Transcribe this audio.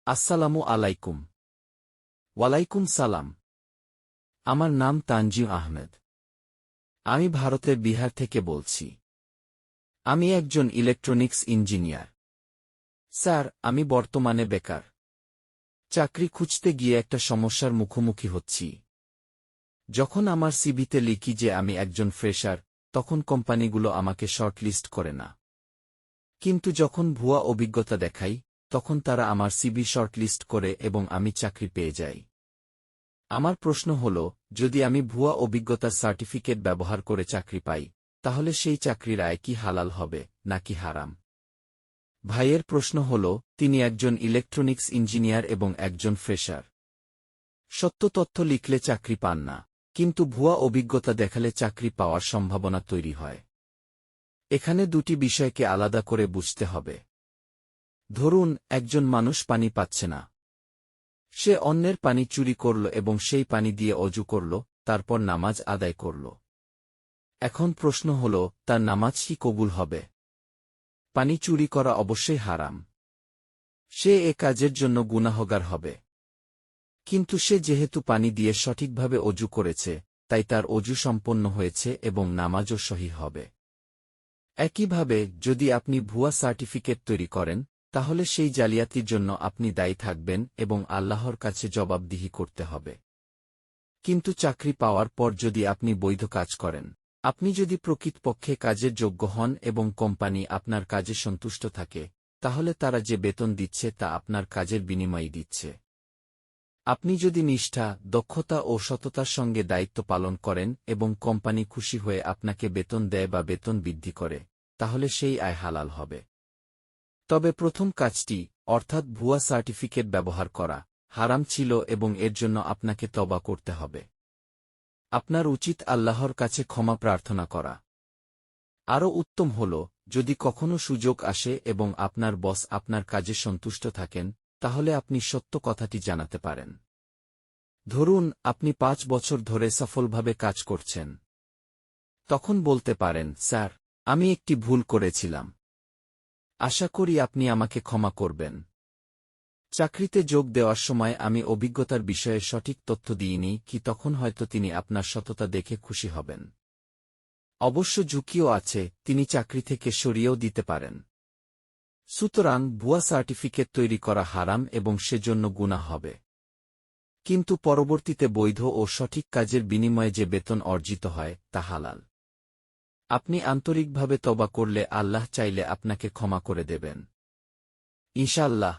আসসালামু আলাইকুম। ওয়ালাইকুম সালাম। আমার নাম তানজিম আহমেদ। আমি ভারতের বিহার থেকে বলছি। আমি একজন ইলেকট্রনিক্স ইঞ্জিনিয়ার। স্যার, আমি বর্তমানে বেকার। চাকরি খুঁজতে গিয়ে একটা সমস্যার মুখোমুখি হচ্ছি। যখন আমার সিভিতে লিখি যে আমি একজন ফ্রেশার, তখন কোম্পানিগুলো আমাকে শর্টলিস্ট করে না। কিন্তু যখন ভুয়া অভিজ্ঞতা দেখাই, তখন তারা আমার সিভি শর্টলিস্ট করে এবং আমি চাকরি পেয়ে যাই। আমার প্রশ্ন হল, যদি আমি ভুয়া অভিজ্ঞতার সার্টিফিকেট ব্যবহার করে চাকরি পাই, তাহলে সেই চাকরির আয় কি হালাল হবে নাকি হারাম? ভাইয়ের প্রশ্ন হল, তিনি একজন ইলেকট্রনিক্স ইঞ্জিনিয়ার এবং একজন ফ্রেশার। সত্য তথ্য লিখলে চাকরি পান না, কিন্তু ভুয়া অভিজ্ঞতা দেখালে চাকরি পাওয়ার সম্ভাবনা তৈরি হয়। এখানে দুটি বিষয়কে আলাদা করে বুঝতে হবে। ধরুন, একজন মানুষ পানি পাচ্ছে না। সে অন্যের পানি চুরি করল এবং সেই পানি দিয়ে অজু করল, তারপর নামাজ আদায় করল। এখন প্রশ্ন হল, তার নামাজ কি কবুল হবে? পানি চুরি করা অবশ্যই হারাম। সে এ কাজের জন্য গুনাহগার হবে। কিন্তু সে যেহেতু পানি দিয়ে সঠিকভাবে অজু করেছে, তাই তার অজু সম্পন্ন হয়েছে এবং নামাজও সহিহ হবে। একইভাবে, যদি আপনি ভুয়া সার্টিফিকেট তৈরি করেন, তাহলে সেই জালিয়াতির জন্য আপনি দায়ী থাকবেন এবং আল্লাহর কাছে জবাবদিহি করতে হবে। কিন্তু চাকরি পাওয়ার পর যদি আপনি বৈধ কাজ করেন, আপনি যদি প্রকৃতপক্ষে কাজের যোগ্য হন এবং কোম্পানি আপনার কাজে সন্তুষ্ট থাকে, তাহলে তারা যে বেতন দিচ্ছে তা আপনার কাজের বিনিময়ে দিচ্ছে। আপনি যদি নিষ্ঠা, দক্ষতা ও সততার সঙ্গে দায়িত্ব পালন করেন এবং কোম্পানি খুশি হয়ে আপনাকে বেতন দেয় বা বেতন বৃদ্ধি করে, তাহলে সেই আয় হালাল হবে। তবে প্রথম কাজটি, অর্থাৎ ভুয়া সার্টিফিকেট ব্যবহার করা, হারাম ছিল এবং এর জন্য আপনাকে তওবা করতে হবে। আপনার উচিত আল্লাহর কাছে ক্ষমা প্রার্থনা করা। আরও উত্তম হল, যদি কখনো সুযোগ আসে এবং আপনার বস আপনার কাজে সন্তুষ্ট থাকেন, তাহলে আপনি সত্য কথাটি জানাতে পারেন। ধরুন, আপনি 5 বছর ধরে সফলভাবে কাজ করছেন। তখন বলতে পারেন, স্যার, আমি একটি ভুল করেছিলাম। আশা করি আপনি আমাকে ক্ষমা করবেন। চাকরিতে যোগ দেওয়ার সময় আমি অভিজ্ঞতার বিষয়ে সঠিক তথ্য দিইনি কি, তখন হয়তো তিনি আপনার সততা দেখে খুশি হবেন। অবশ্য ঝুঁকিও আছে, তিনি চাকরি থেকে সরিয়েও দিতে পারেন। সুতরাং ভুয়া সার্টিফিকেট তৈরি করা হারাম এবং সেজন্য গুনাহ হবে। কিন্তু পরবর্তীতে বৈধ ও সঠিক কাজের বিনিময়ে যে বেতন অর্জিত হয়, তা হালাল। আপনি আন্তরিকভাবে তওবা করলে আল্লাহ চাইলে আপনাকে ক্ষমা করে দেবেন ইনশাআল্লাহ।